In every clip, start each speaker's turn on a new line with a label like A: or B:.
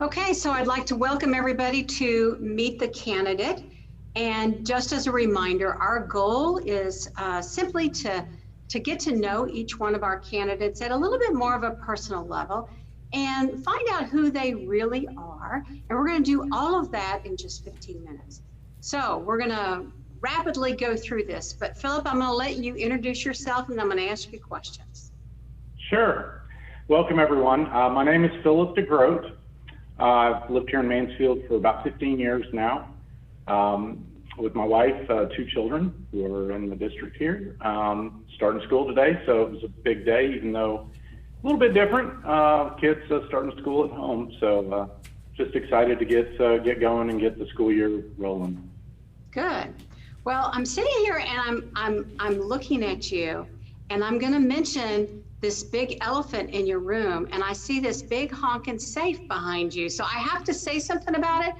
A: Okay, so I'd like to welcome everybody to Meet the Candidate. And just as a reminder, our goal is simply to get to know each one of our candidates at a little bit more of a personal level and find out who they really are. And we're going to do all of that in just 15 minutes. So we're going to rapidly go through this. But Philip, I'm going to let you introduce yourself and I'm going to ask you questions.
B: Sure. Welcome, everyone. My name is Philip DeGroat. I've lived here in Mansfield for about 15 years now, with my wife, 2 children who are in the district here, starting school today. So it was a big day, even though a little bit different. Kids starting school at home. So just excited to get going and get the school year rolling.
A: Good. Well, I'm sitting here and I'm looking at you, and I'm going to mention this big elephant in your room, and I see this big honking safe behind you. So I have to say something about it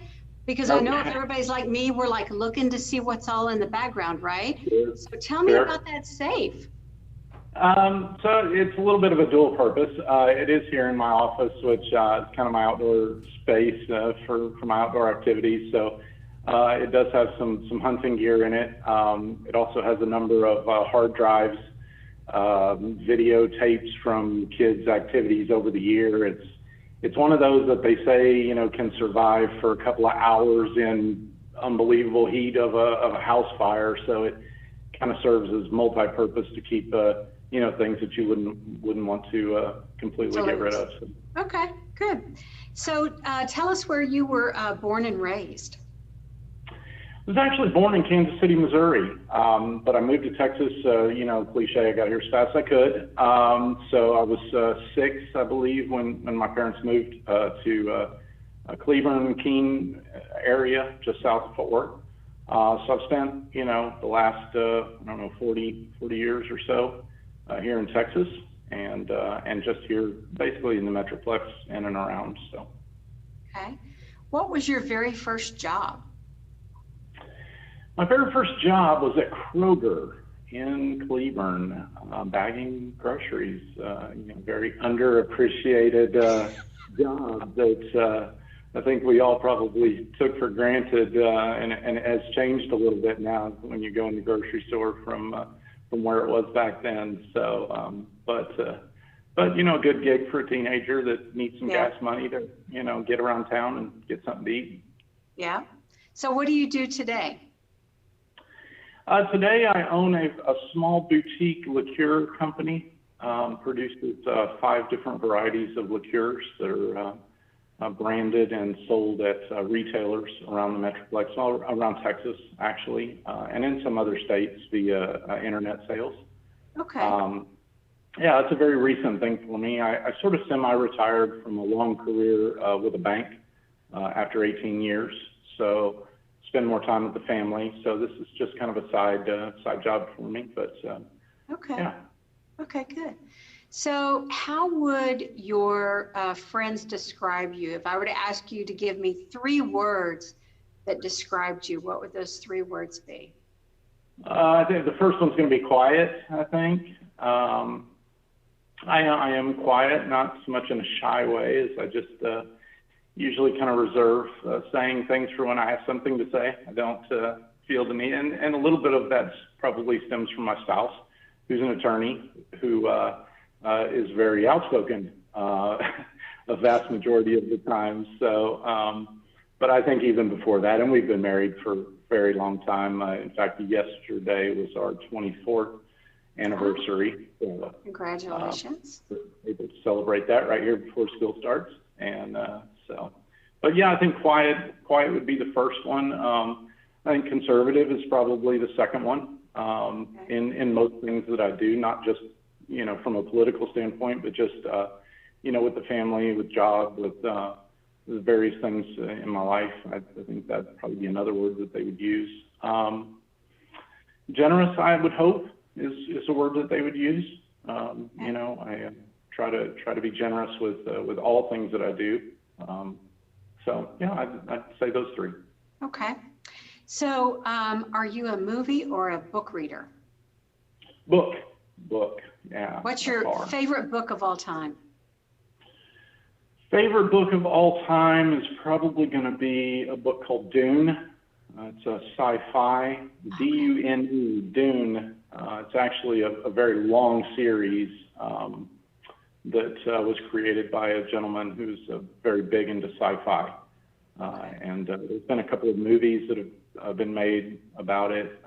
A: because I know if everybody's like me, we're like looking to see what's all in the background, right?
B: Sure.
A: So tell me about that safe.
B: So it's a little bit of a dual purpose. It is here in my office, which is kind of my outdoor space for my outdoor activities. So it does have some hunting gear in it. It also has a number of hard drives, videotapes from kids' activities over the year. It's one of those that they say, can survive for a couple of hours in unbelievable heat of a house fire. So it kind of serves as multi-purpose to keep, things that you wouldn't want to completely get rid of. So.
A: Okay, good. So tell us where you were born and raised.
B: I was actually born in Kansas City, Missouri, but I moved to Texas, cliche, I got here as fast as I could. So I was 6, I believe, when my parents moved to Cleveland, Keene area, just south of Fort Worth. So I've spent, the last, 40 years or so here in Texas and just here basically in the Metroplex in and around. So.
A: Okay. What was your very first job?
B: My very first job was at Kroger in Cleveland, bagging groceries. Very underappreciated job that I think we all probably took for granted, and it has changed a little bit now when you go in the grocery store from where it was back then. So, but a good gig for a teenager that needs some gas money to get around town and get something to eat. Yeah.
A: So what do you do today?
B: Today I own a small boutique liqueur company, produces 5 different varieties of liqueurs that are branded and sold at retailers around the Metroplex, all around Texas actually, and in some other states via internet sales.
A: Okay.
B: Yeah, it's a very recent thing for me. I sort of semi-retired from a long career with a bank after 18 years. So spend more time with the family. So this is just kind of a side job for me, but
A: okay.
B: Yeah.
A: Okay, good. So how would your friends describe you? If I were to ask you to give me 3 words that described you, what would those 3 words be?
B: I think the first one's going to be quiet, I think. I am quiet, not so much in a shy way as I just usually kind of reserve saying things for when I have something to say. I don't feel the need, and a little bit of that probably stems from my spouse, who's an attorney, who is very outspoken a vast majority of the time. So, but I think even before that, and we've been married for a very long time. In fact, yesterday was our 24th anniversary. So,
A: congratulations.
B: We're able to celebrate that right here before school starts. And but yeah, I think quiet would be the first one. I think conservative is probably the second one, in most things that I do, not just, from a political standpoint, but just, with the family, with job, with the various things in my life. I think that'd probably be another word that they would use. Generous, I would hope, is a word that they would use. I try to be generous with all things that I do. So yeah, I'd say those 3.
A: Okay. So are you a movie or a book reader?
B: Book, yeah.
A: What's your favorite book of all time?
B: Favorite book of all time is probably going to be a book called Dune. It's a sci-fi, D-U-N-E, Dune. It's actually a very long series that was created by a gentleman who's very big into sci-fi. And there's been a couple of movies that have been made about it.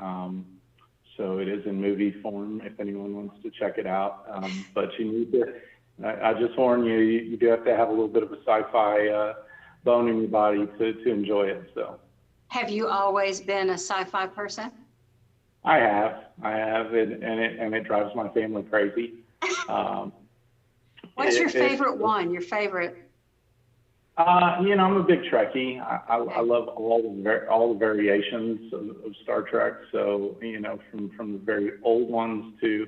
B: So it is in movie form if anyone wants to check it out. But you need to, I just warn you, you do have to have a little bit of a sci-fi bone in your body to enjoy it. So.
A: Have you always been a sci-fi person?
B: I have, and it drives my family crazy.
A: What's your favorite one? Your favorite?
B: You know, I'm a big Trekkie. I love all the variations of Star Trek. So, you know, from the very old ones to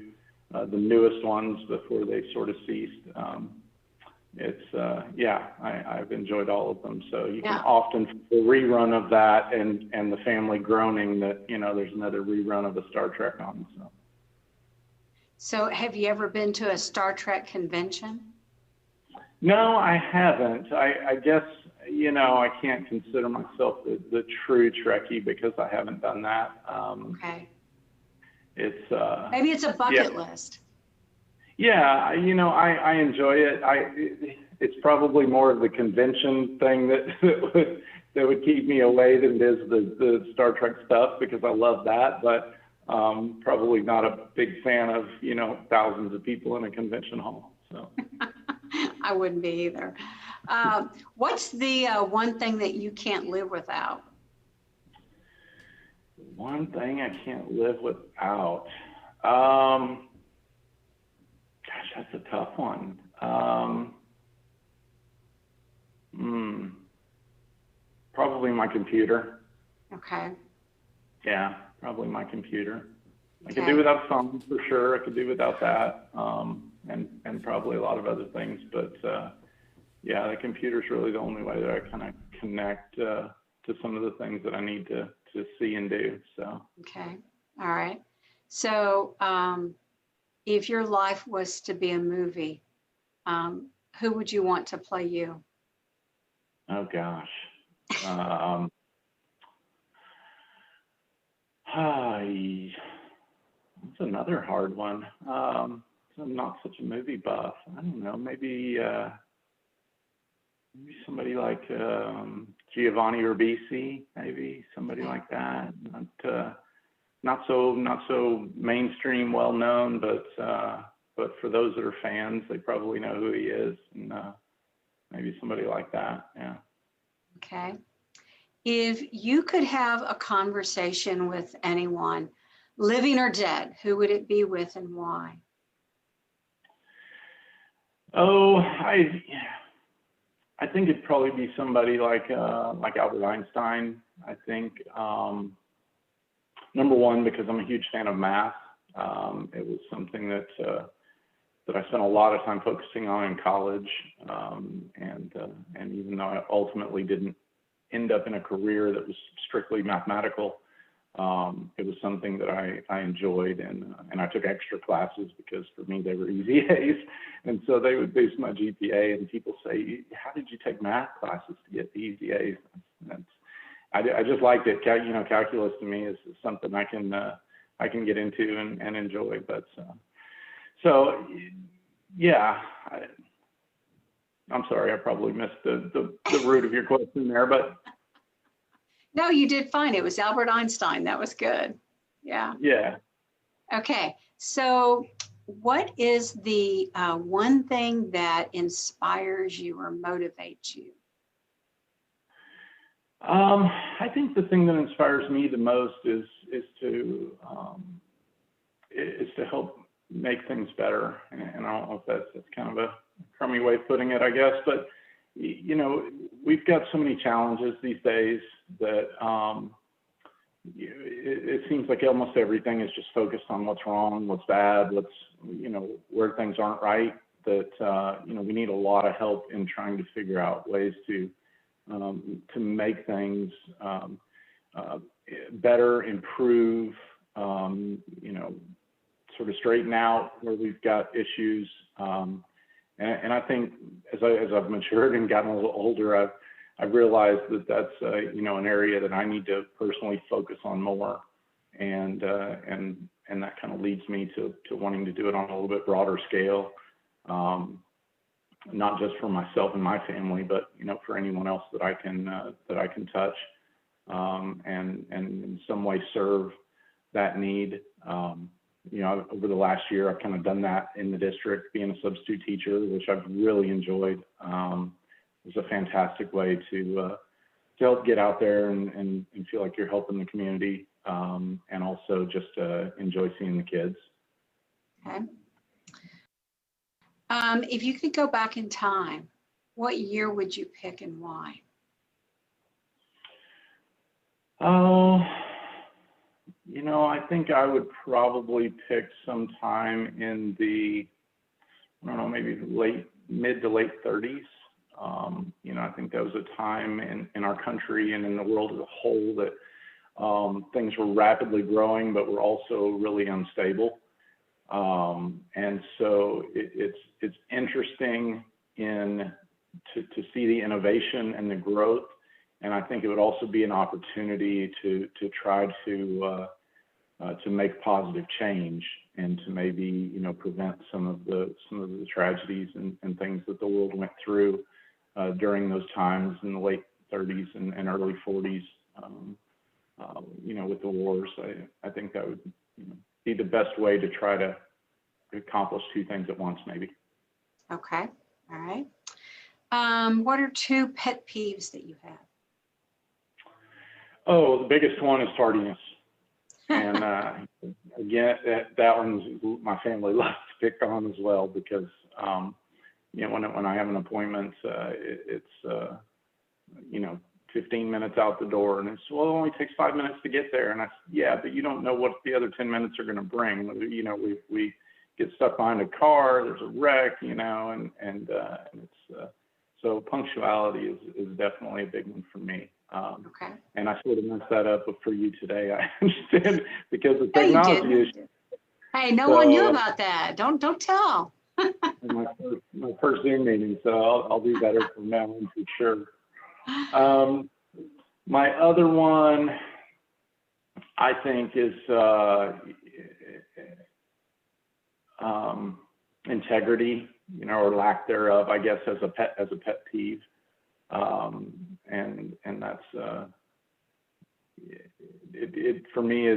B: the newest ones before they sort of ceased. I've enjoyed all of them. So you can often a rerun of that and the family groaning that, you know, there's another rerun of a Star Trek on.
A: So have you ever been to a Star Trek convention?
B: No, I haven't. I guess, you know, I can't consider myself the true Trekkie because I haven't done that.
A: Okay.
B: It's
A: maybe it's a bucket list.
B: Yeah, you know, I enjoy it. It's probably more of the convention thing that would keep me away than it is the Star Trek stuff because I love that, but probably not a big fan of, you know, thousands of people in a convention hall. So
A: I wouldn't be either. What's the one thing that you can't live without?
B: One thing I can't live without. Gosh, that's a tough one. Probably my computer.
A: Okay.
B: Yeah, probably my computer. I could do without phone for sure. I could do without that, and probably a lot of other things. But yeah, the computer's really the only way that I kind of connect to some of the things that I need to see and do. So. Okay.
A: All right. So if your life was to be a movie, who would you want to play you?
B: Oh gosh. That's another hard one. I'm not such a movie buff. I don't know. Maybe somebody like Giovanni Ribisi. Maybe somebody like that. Not so mainstream, well known, but for those that are fans, they probably know who he is, and maybe somebody like that. Yeah.
A: Okay. If you could have a conversation with anyone, living or dead, who would it be with and why?
B: Oh, I think it'd probably be somebody like Albert Einstein. I think number one, because I'm a huge fan of math. It was something that I spent a lot of time focusing on in college, and even though I ultimately didn't end up in a career that was strictly mathematical, it was something that I enjoyed, and I took extra classes because for me they were easy A's, and so they would boost my GPA. And people say, "How did you take math classes to get the easy A's?" I just liked it. You know, calculus to me is something I can get into and enjoy. But so yeah. I'm sorry, I probably missed the root of your question there, but.
A: No, you did fine. It was Albert Einstein. That was good. Yeah.
B: Yeah.
A: Okay. So what is the one thing that inspires you or motivates you?
B: I think the thing that inspires me the most is to help make things better. And I don't know if that's kind of a crummy way of putting it, I guess, but you know, we've got so many challenges these days that it seems like almost everything is just focused on what's wrong, what's bad, you know, where things aren't right. That you know, we need a lot of help in trying to figure out ways to make things better, improve, you know, sort of straighten out where we've got issues, And I think as I've matured and gotten a little older, I've realized that that's an area that I need to personally focus on more, and that kind of leads me to wanting to do it on a little bit broader scale, not just for myself and my family, but for anyone else that I can touch, and in some way serve that need. Over the last year, I've kind of done that in the district, being a substitute teacher, which I've really enjoyed. It's a fantastic way to help get out there and feel like you're helping the community, and also just enjoy seeing the kids.
A: Okay. If you could go back in time, what year would you pick and why?
B: Oh, I think I would probably pick some time in the, I don't know, maybe mid to late 30s. I think that was a time in our country and in the world as a whole that things were rapidly growing, but were also really unstable. And so it's interesting to see the innovation and the growth. And I think it would also be an opportunity to try to make positive change and to maybe prevent some of the tragedies and things that the world went through during those times in the late 30s and early 40s. With the wars, I think that would be the best way to try to accomplish two things at once, maybe.
A: Okay, all right. What are two pet peeves that you have?
B: Oh, the biggest one is tardiness. And again, that one's my family loves to pick on as well, because when I have an appointment, it's 15 minutes out the door, and it's, well, it only takes 5 minutes to get there. And I said, yeah, but you don't know what the other 10 minutes are going to bring. We get stuck behind a car, there's a wreck, and it's so punctuality is definitely a big one for me.
A: Okay.
B: And I sort of messed that up for you today, I understand, because of technology issues.
A: Hey, no one knew about that. Don't tell.
B: my first Zoom meeting, so I'll do better from now on for sure. My other one, I think, is integrity, or lack thereof, I guess, as a pet peeve. And that's for me.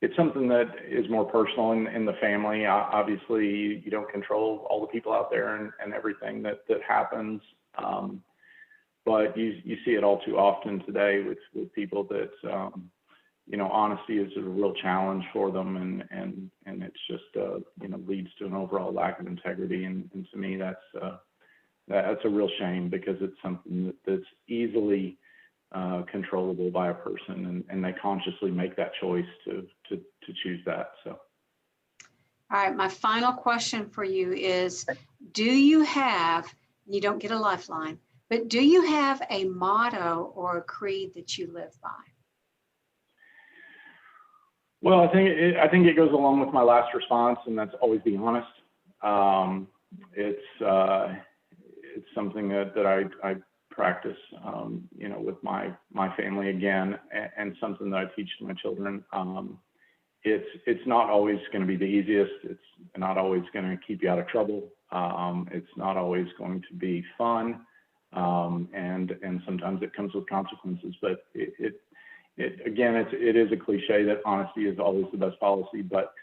B: It's something that is more personal in the family. Obviously, you don't control all the people out there and everything that happens. But you see it all too often today with people that honesty is a real challenge for them, and it's just leads to an overall lack of integrity. And to me, that's a real shame, because it's something that's easily controllable by a person, and they consciously make that choice to choose that. So.
A: All right, my final question for you is, do you have, you don't get a lifeline, but do you have a motto or a creed that you live by?
B: Well, I think it goes along with my last response, and that's always be honest. It's something that I practice, with my family again, and something that I teach to my children. It's not always going to be the easiest. It's not always going to keep you out of trouble. It's not always going to be fun, and sometimes it comes with consequences. But it is a cliche that honesty is always the best policy. But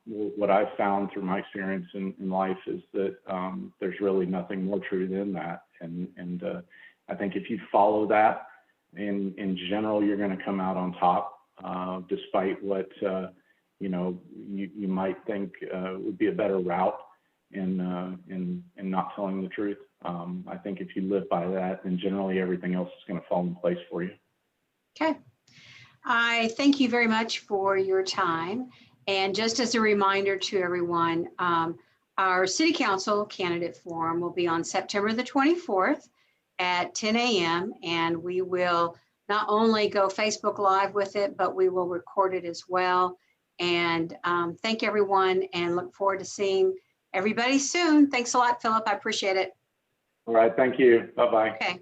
B: what I've found through my experience in life is that there's really nothing more true than that. And I think if you follow that, in general, you're going to come out on top, despite what you might think would be a better route in not telling the truth. I think if you live by that, then generally everything else is going to fall in place for you.
A: Okay. I thank you very much for your time. And just as a reminder to everyone, our City Council candidate forum will be on September the 24th at 10 a.m. And we will not only go Facebook Live with it, but we will record it as well. And thank everyone, and look forward to seeing everybody soon. Thanks a lot, Philip. I appreciate it.
B: All right. Thank you. Bye-bye.
A: Okay.